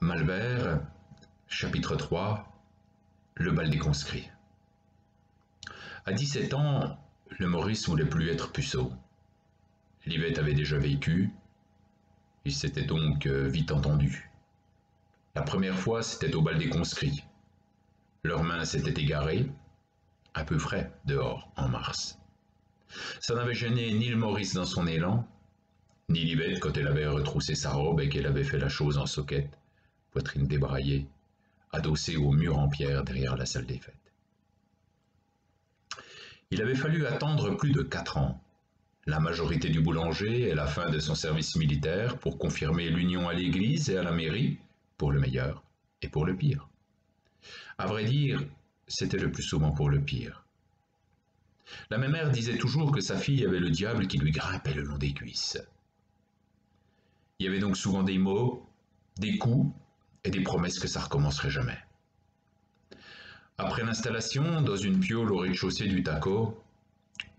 Malbert, chapitre 3, le bal des conscrits. À 17 ans, le Maurice voulait plus être puceau. Livette avait déjà vécu, ils s'étaient donc vite entendus. La première fois, c'était au bal des conscrits. Leurs mains s'étaient égarées, un peu frais dehors en mars. Ça n'avait gêné ni le Maurice dans son élan, ni Livette quand elle avait retroussé sa robe et qu'elle avait fait la chose en soquette, poitrine débraillée, adossée au mur en pierre derrière la salle des fêtes. Il avait fallu attendre plus de 4 ans, la majorité du boulanger et la fin de son service militaire pour confirmer l'union à l'église et à la mairie, pour le meilleur et pour le pire. À vrai dire, c'était le plus souvent pour le pire. La mémère disait toujours que sa fille avait le diable qui lui grimpait le long des cuisses. Il y avait donc souvent des mots, des coups et des promesses que ça recommencerait jamais. Après l'installation, dans une piole au rez-de-chaussée du Taco,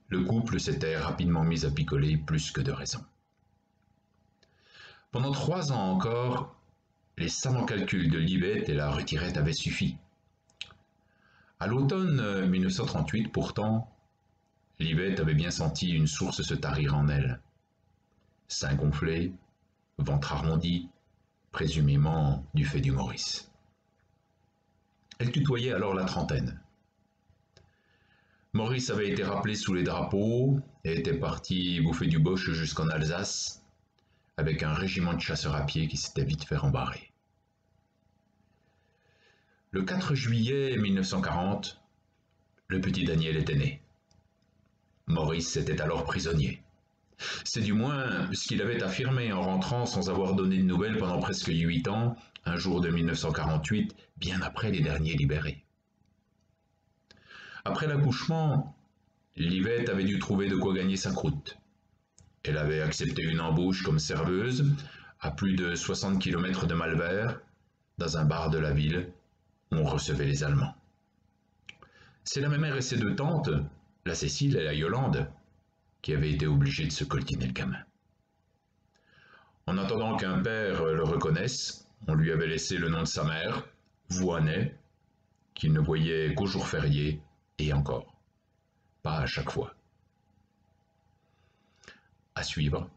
le couple s'était rapidement mis à picoler plus que de raison. Pendant 3 ans encore, les savants calculs de Livette et la retirette avaient suffi. À l'automne 1938, pourtant, Livette avait bien senti une source se tarir en elle. Sein gonflé, ventre arrondi, présumément du fait du Maurice. Elle tutoyait alors la trentaine. Maurice avait été rappelé sous les drapeaux et était parti bouffer du boche jusqu'en Alsace, avec un régiment de chasseurs à pied qui s'était vite fait rembarrer. Le 4 juillet 1940, le petit Daniel était né. Maurice était alors prisonnier. C'est du moins ce qu'il avait affirmé en rentrant sans avoir donné de nouvelles pendant presque 8 ans, un jour de 1948, bien après les derniers libérés. Après l'accouchement, Livette avait dû trouver de quoi gagner sa croûte. Elle avait accepté une embauche comme serveuse à plus de 60 km de Malbert, dans un bar de la ville où on recevait les Allemands. C'est la mémère et ses 2 tantes, la Cécile et la Yolande, qui avaient été obligées de se coltiner le gamin. En attendant qu'un père le reconnaisse, on lui avait laissé le nom de sa mère, Voinet, qu'il ne voyait qu'aux jours fériés, et encore, pas à chaque fois. À suivre.